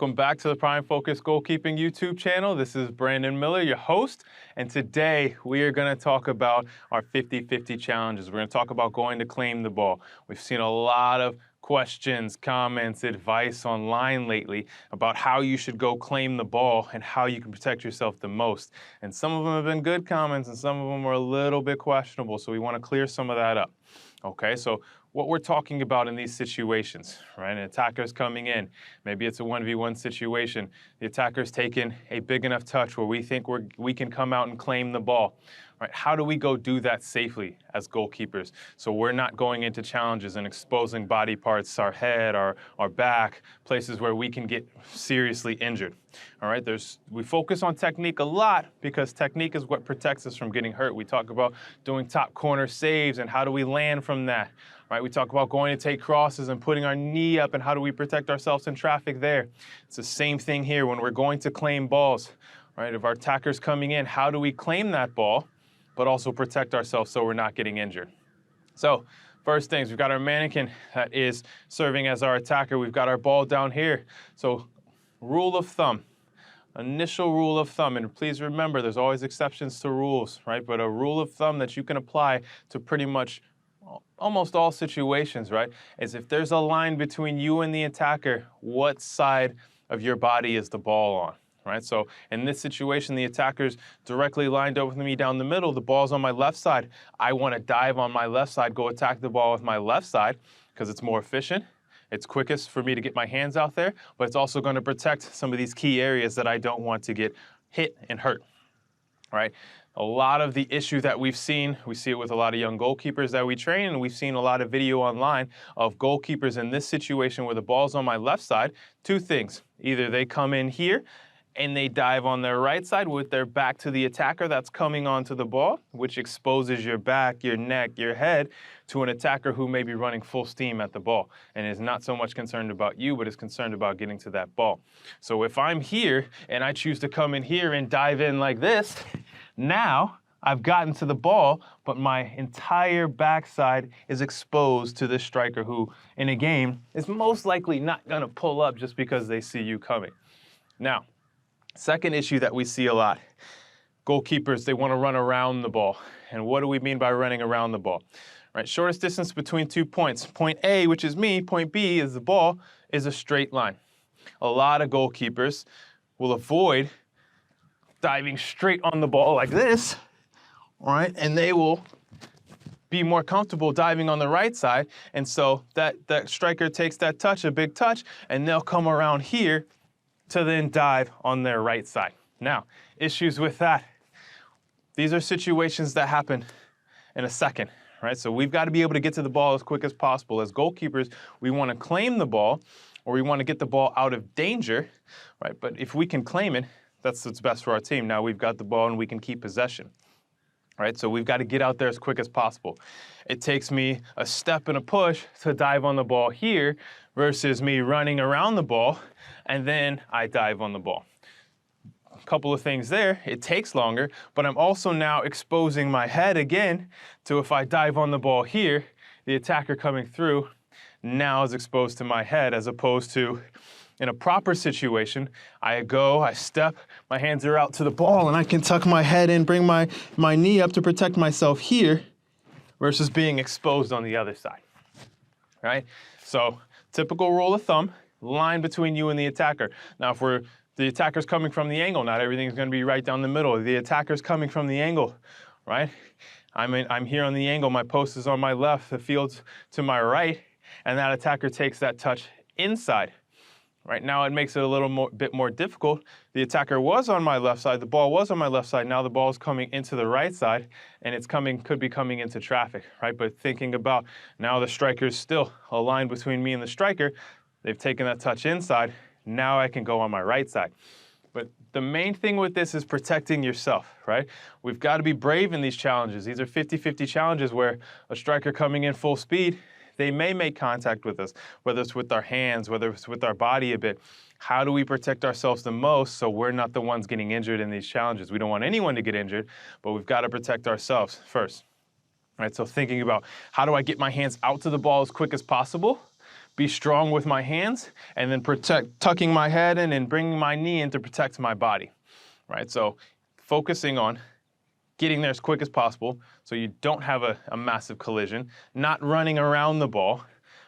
Welcome back to the Prime Focus Goalkeeping YouTube channel. This is Brandon Miller, your host, and today we are going to talk about our 50-50 challenges. We're going to talk about going to claim the ball. We've seen a lot of questions, comments, advice online lately about how you should go claim the ball and how you can protect yourself the most. And some of them have been good comments and some of them were a little bit questionable, so we want to clear some of that up. Okay, so what we're talking about in these situations, right? An attacker's coming in. Maybe it's a 1v1 situation. The attacker's taken a big enough touch where we think we can come out and claim the ball, right? How do we go do that safely as goalkeepers? So we're not going into challenges and exposing body parts, our head, our back, places where we can get seriously injured. All right, we focus on technique a lot because technique is what protects us from getting hurt. We talk about doing top corner saves and how do we land from that. Right, we talk about going to take crosses and putting our knee up and how do we protect ourselves in traffic there. It's the same thing here when we're going to claim balls. Right, if our attacker's coming in, how do we claim that ball, but also protect ourselves so we're not getting injured? So first things, we've got our mannequin that is serving as our attacker. We've got our ball down here. So rule of thumb, initial rule of thumb, and please remember there's always exceptions to rules, right? But a rule of thumb that you can apply to pretty much almost all situations, right, is if there's a line between you and the attacker, what side of your body is the ball on, right? So in this situation, the attacker's directly lined up with me down the middle. The ball's on my left side. I want to dive on my left side, go attack the ball with my left side because it's more efficient. It's quickest for me to get my hands out there, but it's also going to protect some of these key areas that I don't want to get hit and hurt, right? A lot of the issue that we see it with a lot of young goalkeepers that we train, and we've seen a lot of video online of goalkeepers in this situation where the ball's on my left side. Two things, either they come in here and they dive on their right side with their back to the attacker that's coming onto the ball, which exposes your back, your neck, your head to an attacker who may be running full steam at the ball and is not so much concerned about you, but is concerned about getting to that ball. So if I'm here and I choose to come in here and dive in like this, now I've gotten to the ball, but my entire backside is exposed to this striker who, in a game, is most likely not going to pull up just because they see you coming. Now, second issue that we see a lot, goalkeepers, they want to run around the ball. And what do we mean by running around the ball? Right, shortest distance between 2 points. Point A, which is me, point B is the ball, is a straight line. A lot of goalkeepers will avoid diving straight on the ball like this, all right? And they will be more comfortable diving on the right side. And so that striker takes that touch, a big touch, and they'll come around here to then dive on their right side. Now, issues with that. These are situations that happen in a second, right? So we've got to be able to get to the ball as quick as possible. As goalkeepers, we want to claim the ball or we want to get the ball out of danger, right? But if we can claim it, that's what's best for our team. Now we've got the ball and we can keep possession, right? So we've got to get out there as quick as possible. It takes me a step and a push to dive on the ball here versus me running around the ball and then I dive on the ball. A couple of things there, it takes longer, but I'm also now exposing my head again to if I dive on the ball here, the attacker coming through now is exposed to my head as opposed to in a proper situation, I step, my hands are out to the ball, and I can tuck my head in, bring my knee up to protect myself here versus being exposed on the other side, right? So typical rule of thumb, line between you and the attacker. Now, if the attacker's coming from the angle, not everything's going to be right down the middle. The attacker's coming from the angle, right? I'm here on the angle, my post is on my left, the field's to my right, and that attacker takes that touch inside. Right now it makes it a bit more difficult. The attacker was on my left side, the ball was on my left side, now the ball is coming into the right side, and could be coming into traffic, right? But thinking about now the striker's still a line between me and the striker, they've taken that touch inside, now I can go on my right side. But the main thing with this is protecting yourself, right? We've got to be brave in these challenges. These are 50-50 challenges where a striker coming in full speed, they may make contact with us, whether it's with our hands, whether it's with our body a bit. How do we protect ourselves the most so we're not the ones getting injured in these challenges? We don't want anyone to get injured, but we've got to protect ourselves first. Right, so thinking about how do I get my hands out to the ball as quick as possible be strong with my hands, and then tucking my head in and bringing my knee in to protect my body, right? So focusing on getting there as quick as possible so you don't have a massive collision, not running around the ball,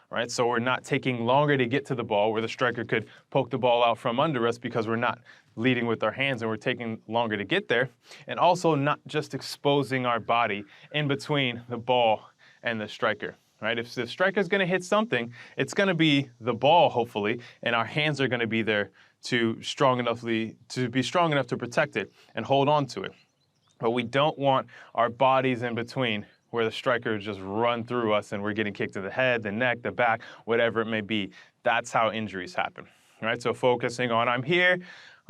right? So we're not taking longer to get to the ball where the striker could poke the ball out from under us because we're not leading with our hands and we're taking longer to get there. And also not just exposing our body in between the ball and the striker, right? If the striker's gonna hit something, it's gonna be the ball, hopefully, and our hands are gonna be there to be strong enough to protect it and hold on to it. But we don't want our bodies in between where the striker just run through us and we're getting kicked to the head, the neck, the back, whatever it may be. That's how injuries happen, right? So focusing on, I'm here,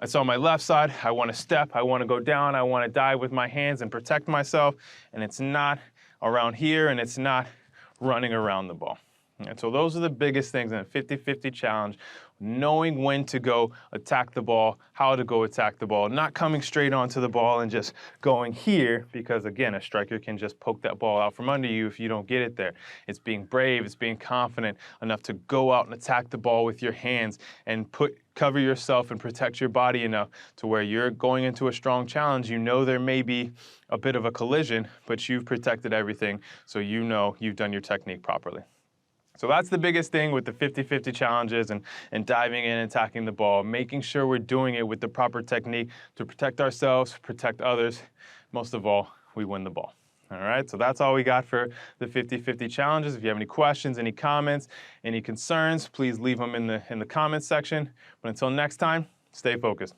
it's on my left side, I want to step, I want to go down, I want to dive with my hands and protect myself, and it's not around here and it's not running around the ball. And so those are the biggest things in a 50-50 challenge, knowing when to go attack the ball, how to go attack the ball, not coming straight onto the ball and just going here because, again, a striker can just poke that ball out from under you if you don't get it there. It's being brave, it's being confident enough to go out and attack the ball with your hands and cover yourself and protect your body enough to where you're going into a strong challenge. You know there may be a bit of a collision, but you've protected everything, so you know you've done your technique properly. So that's the biggest thing with the 50-50 challenges and diving in and attacking the ball, making sure we're doing it with the proper technique to protect ourselves, protect others. Most of all, we win the ball. All right, so that's all we got for the 50-50 challenges. If you have any questions, any comments, any concerns, please leave them in the comments section. But until next time, stay focused.